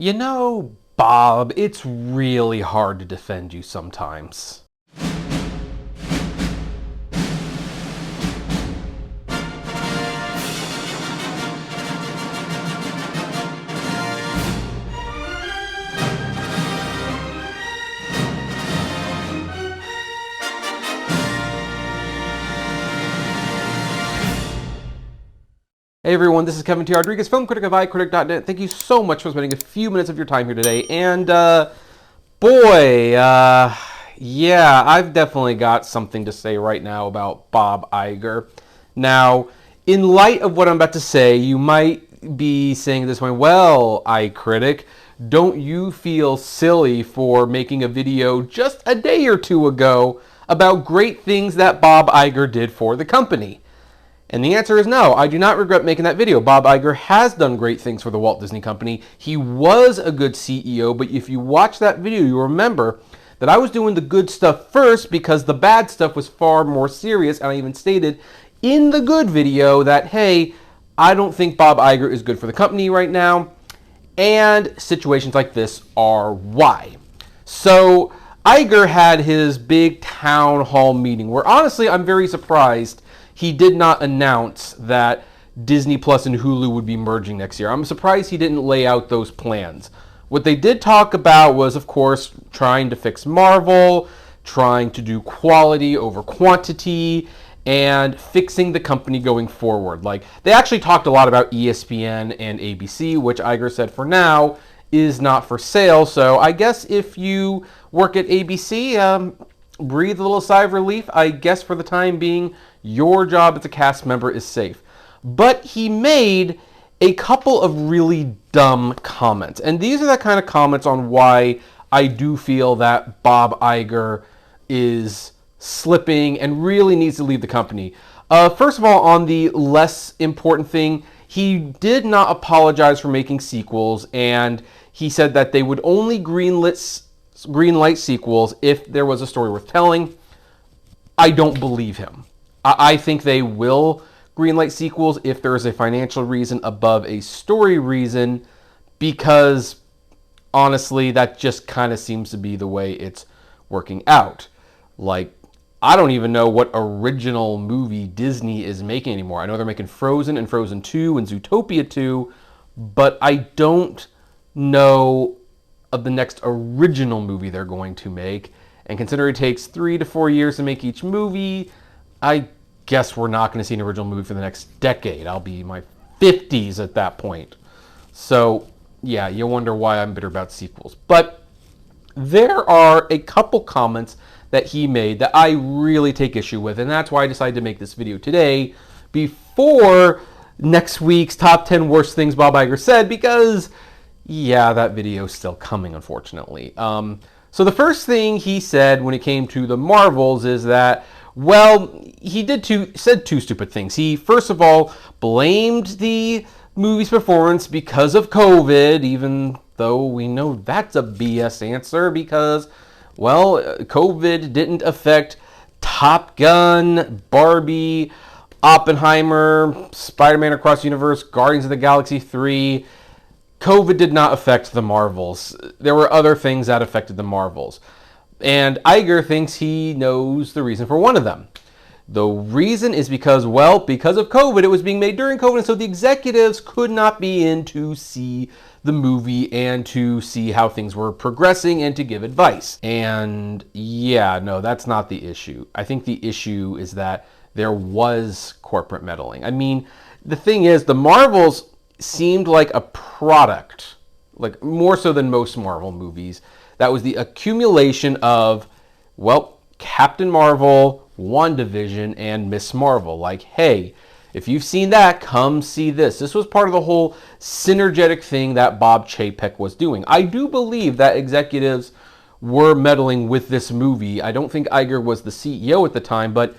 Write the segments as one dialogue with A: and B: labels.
A: You know, Bob, it's really hard to defend you sometimes. Hey everyone, this is Kevin T. Rodriguez, film critic of iCritic.net. Thank you so much for spending a few minutes of your time here today. And yeah, I've definitely got something to say right now about Bob Iger. Now, in light of what I'm about to say, you might be saying this way, well, iCritic, don't you feel silly for making a video just a day or two ago about great things that Bob Iger did for the company? And the answer is no, I do not regret making that video. Bob Iger has done great things for the Walt Disney Company. He was a good CEO, but if you watch that video, you remember that I was doing the good stuff first because the bad stuff was far more serious. And I even stated in the good video that, hey, I don't think Bob Iger is good for the company right now. And situations like this are why. So Iger had his big town hall meeting where honestly, I'm very surprised he did not announce that Disney Plus and Hulu would be merging next year. I'm surprised he didn't lay out those plans. What they did talk about was, of course, trying to fix Marvel, trying to do quality over quantity, and fixing the company going forward. Like, they actually talked a lot about ESPN and ABC, which Iger said for now is not for sale. So I guess if you work at ABC, breathe a little sigh of relief. I guess for the time being, your job as a cast member is safe. But he made a couple of really dumb comments. And these are the kind of comments on why I do feel that Bob Iger is slipping and really needs to leave the company. First of all, on the less important thing, he did not apologize for making sequels, and he said that they would only greenlight sequels if there was a story worth telling. I don't believe him. I think they will greenlight sequels if there is a financial reason above a story reason, because honestly, that just kind of seems to be the way it's working out. Like, I don't even know what original movie Disney is making anymore. I know they're making Frozen and Frozen 2 and Zootopia 2, but I don't know of the next original movie they're going to make. And considering it takes 3 to 4 years to make each movie, I guess we're not going to see an original movie for the next decade. I'll be in my 50s at that point. So, yeah, you'll wonder why I'm bitter about sequels. But there are a couple comments that he made that I really take issue with, and that's why I decided to make this video today before next week's top 10 worst things Bob Iger said, because, yeah, that video is still coming, unfortunately. So the first thing he said when it came to the Marvels is that, well, he said two stupid things. He, first of all, blamed the movie's performance because of COVID, even though we know that's a BS answer because, well, COVID didn't affect Top Gun, Barbie, Oppenheimer, Spider-Man Across the Universe, Guardians of the Galaxy 3. COVID did not affect the Marvels. There were other things that affected the Marvels. And Iger thinks he knows the reason for one of them. The reason is because, well, because of COVID, it was being made during COVID, and so the executives could not be in to see the movie and to see how things were progressing and to give advice. And yeah, no, that's not the issue. I think the issue is that there was corporate meddling. I mean, the thing is, the Marvels seemed like a product, like more so than most Marvel movies, that was the accumulation of, well, Captain Marvel, WandaVision, and Miss Marvel. Like, hey, if you've seen that, come see this. This was part of the whole synergetic thing that Bob Chapek was doing. I do believe that executives were meddling with this movie. I don't think Iger was the CEO at the time, but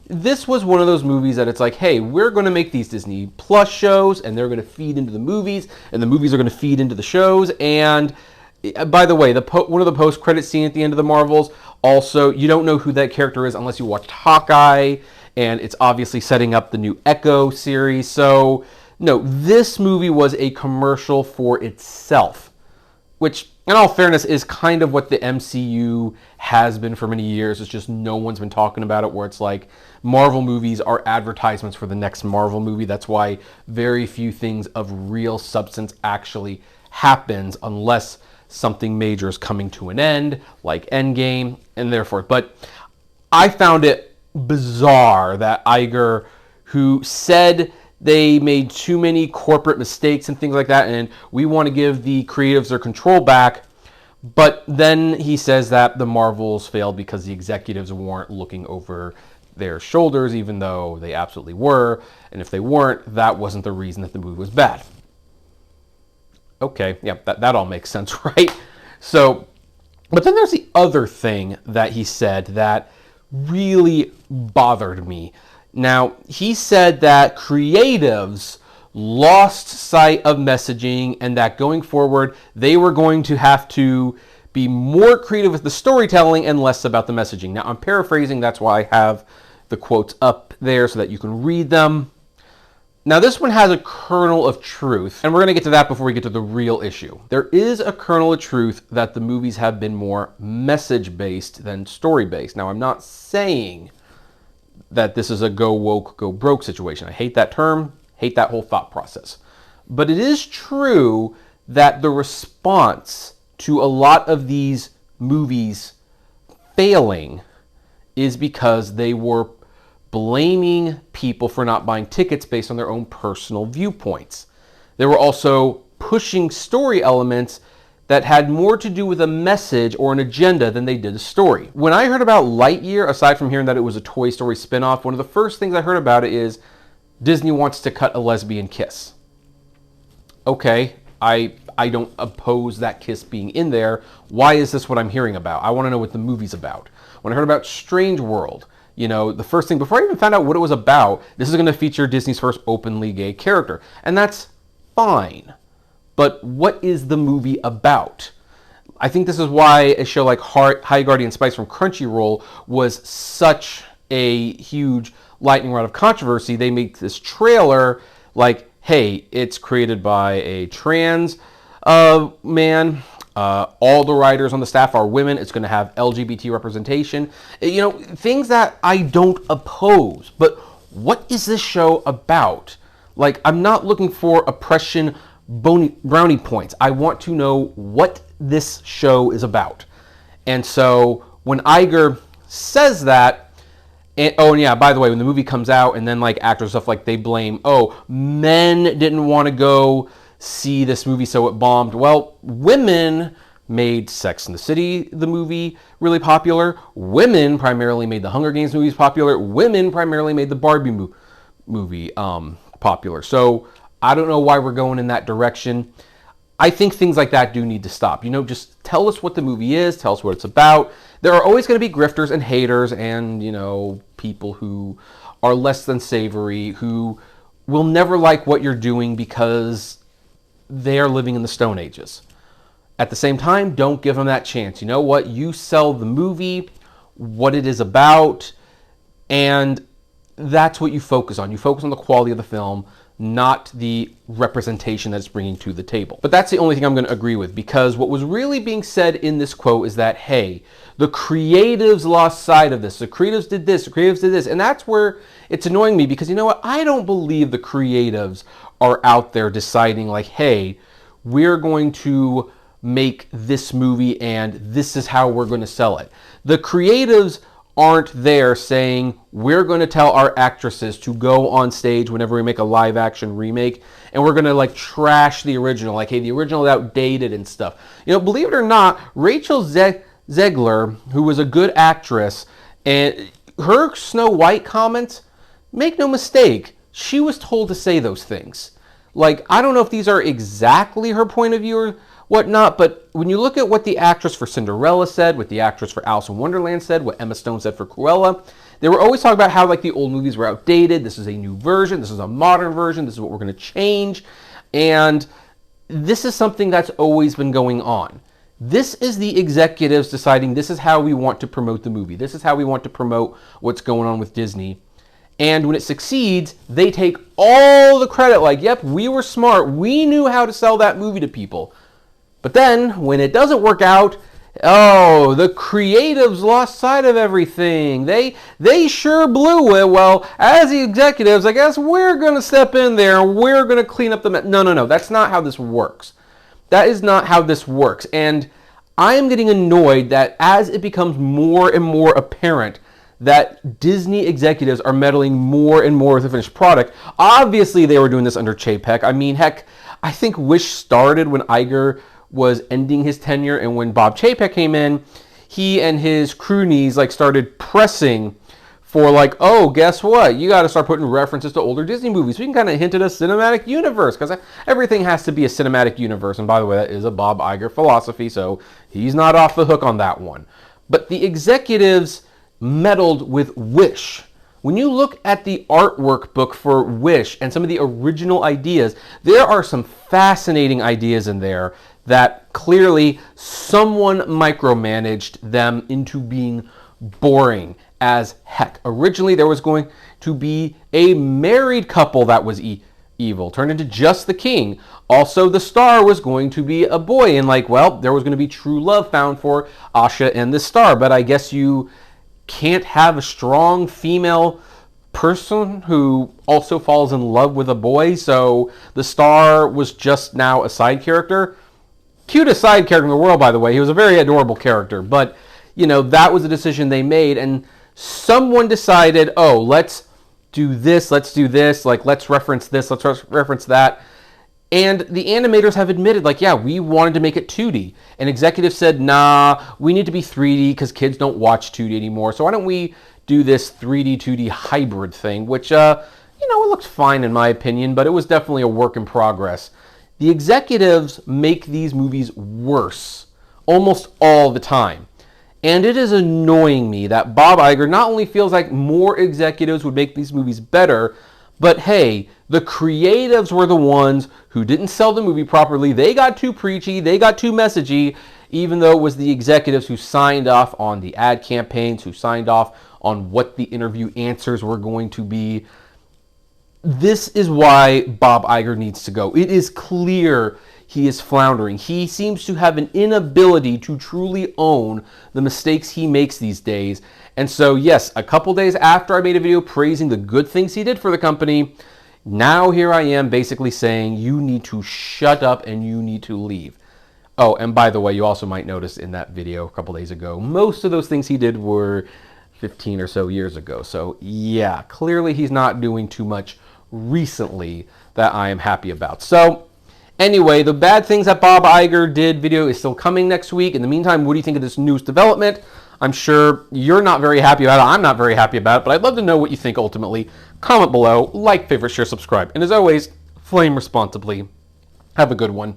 A: this was one of those movies that it's like, hey, we're going to make these Disney Plus shows, and they're going to feed into the movies, and the movies are going to feed into the shows. And by the way, one of the post-credit scene at the end of the Marvels, also, you don't know who that character is unless you watched Hawkeye, and it's obviously setting up the new Echo series. So, no, this movie was a commercial for itself. which, in all fairness, is kind of what the MCU has been for many years. It's just no one's been talking about it, where it's like Marvel movies are advertisements for the next Marvel movie. That's why very few things of real substance actually happens unless something major is coming to an end, like Endgame, and therefore. But I found it bizarre that Iger, who said they made too many corporate mistakes and things like that, and we want to give the creatives their control back, but then he says that the Marvels failed because the executives weren't looking over their shoulders, even though they absolutely were, and if they weren't, that wasn't the reason that the movie was bad. Okay, yeah, that all makes sense, right? So, but then there's the other thing that he said that really bothered me. Now, he said that creatives lost sight of messaging and that going forward, they were going to have to be more creative with the storytelling and less about the messaging. Now, I'm paraphrasing. That's why I have the quotes up there so that you can read them. Now, this one has a kernel of truth, and we're going to get to that before we get to the real issue. There is a kernel of truth that the movies have been more message-based than story-based. Now, I'm not saying that this is a go woke, go broke situation. I hate that term, hate that whole thought process. But it is true that the response to a lot of these movies failing is because they were blaming people for not buying tickets based on their own personal viewpoints. They were also pushing story elements that had more to do with a message or an agenda than they did a story. When I heard about Lightyear, aside from hearing that it was a Toy Story spinoff, one of the first things I heard about it is Disney wants to cut a lesbian kiss. Okay, I don't oppose that kiss being in there. Why is this what I'm hearing about? I want to know what the movie's about. When I heard about Strange World, you know, the first thing, before I even found out what it was about, this is going to feature Disney's first openly gay character. And that's fine. But what is the movie about? I think this is why a show like High Guardian Spice from Crunchyroll was such a huge lightning rod of controversy. They make this trailer like, hey, it's created by a trans man. All the writers on the staff are women. It's going to have LGBT representation. You know, things that I don't oppose. But what is this show about? Like, I'm not looking for oppression brownie points. I want to know what this show is about. And so when Iger says that, and yeah, by the way, when the movie comes out and then like actors stuff like they blame, men didn't want to go see this movie so it bombed. Well, women made Sex and the City, the movie, really popular. Women primarily made the Hunger Games movies popular. Women primarily made the Barbie movie popular. So I don't know why we're going in that direction. I think things like that do need to stop. You know, just tell us what the movie is, tell us what it's about. There are always going to be grifters and haters and, you know, people who are less than savory, who will never like what you're doing because they are living in the Stone Ages. At the same time, don't give them that chance. You know what? You sell the movie, what it is about, and that's what you focus on. You focus on the quality of the film, not the representation that it's bringing to the table. But that's the only thing I'm going to agree with, because what was really being said in this quote is that, hey, the creatives lost sight of this. The creatives did this, the creatives did this. And that's where it's annoying me, because you know what? I don't believe the creatives are out there deciding like, hey, we're going to make this movie and this is how we're going to sell it. The creatives aren't there saying we're going to tell our actresses to go on stage whenever we make a live action remake and we're going to like trash the original, like, hey, the original is outdated and stuff. You know, believe it or not, Rachel Zegler, who was a good actress, and her Snow White comments, make no mistake, she was told to say those things. Like, I don't know if these are exactly her point of view or whatnot, but when you look at what the actress for Cinderella said, what the actress for Alice in Wonderland said, what Emma Stone said for Cruella, they were always talking about how like the old movies were outdated. This is a new version. This is a modern version. This is what we're going to change. And this is something that's always been going on. This is the executives deciding this is how we want to promote the movie. This is how we want to promote what's going on with Disney. And when it succeeds, they take all the credit like, yep, we were smart. We knew how to sell that movie to people. But then, when it doesn't work out, oh, the creatives lost sight of everything. They sure blew it. Well, as the executives, I guess we're going to step in there and we're going to clean up the mess. No. That's not how this works. That is not how this works. And I am getting annoyed that as it becomes more and more apparent that Disney executives are meddling more and more with the finished product. Obviously, they were doing this under Chapek. I mean, heck, I think Wish started when Iger was ending his tenure, and when Bob Chapek came in, he and his cronies started pressing for oh, guess what? You got to start putting references to older Disney movies. We can kind of hint at a cinematic universe because everything has to be a cinematic universe. And by the way, that is a Bob Iger philosophy, so he's not off the hook on that one. But the executives meddled with Wish. When you look at the artwork book for Wish and some of the original ideas, there are some fascinating ideas in there that clearly someone micromanaged them into being boring as heck. Originally, there was going to be a married couple that was evil, turned into just the king. Also, the star was going to be a boy, and there was going to be true love found for Asha and the star. But I guess you can't have a strong female person who also falls in love with a boy, so the star was just now a side character. Cutest side character in the world, by the way. He was a very adorable character, but that was a decision they made, and someone decided, oh, let's do this, let's reference this, let's reference that. And the animators have admitted, yeah, we wanted to make it 2D. And executives said, nah, we need to be 3D because kids don't watch 2D anymore. So why don't we do this 3D, 2D hybrid thing, which, it looked fine in my opinion, but it was definitely a work in progress. The executives make these movies worse almost all the time. And it is annoying me that Bob Iger not only feels like more executives would make these movies better, but hey, the creatives were the ones who didn't sell the movie properly. They got too preachy, they got too messagey, even though it was the executives who signed off on the ad campaigns, who signed off on what the interview answers were going to be. This is why Bob Iger needs to go. It is clear he is floundering. He seems to have an inability to truly own the mistakes he makes these days. And so, yes, a couple days after I made a video praising the good things he did for the company, now here I am basically saying you need to shut up and you need to leave. Oh, and by the way, you also might notice in that video a couple days ago, most of those things he did were 15 or so years ago. So yeah, clearly he's not doing too much recently that I am happy about. So anyway, the bad things that Bob Iger did video is still coming next week. In the meantime, what do you think of this news development? I'm sure you're not very happy about it. I'm not very happy about it, but I'd love to know what you think ultimately. Comment below, like, favorite, share, subscribe. And as always, flame responsibly. Have a good one.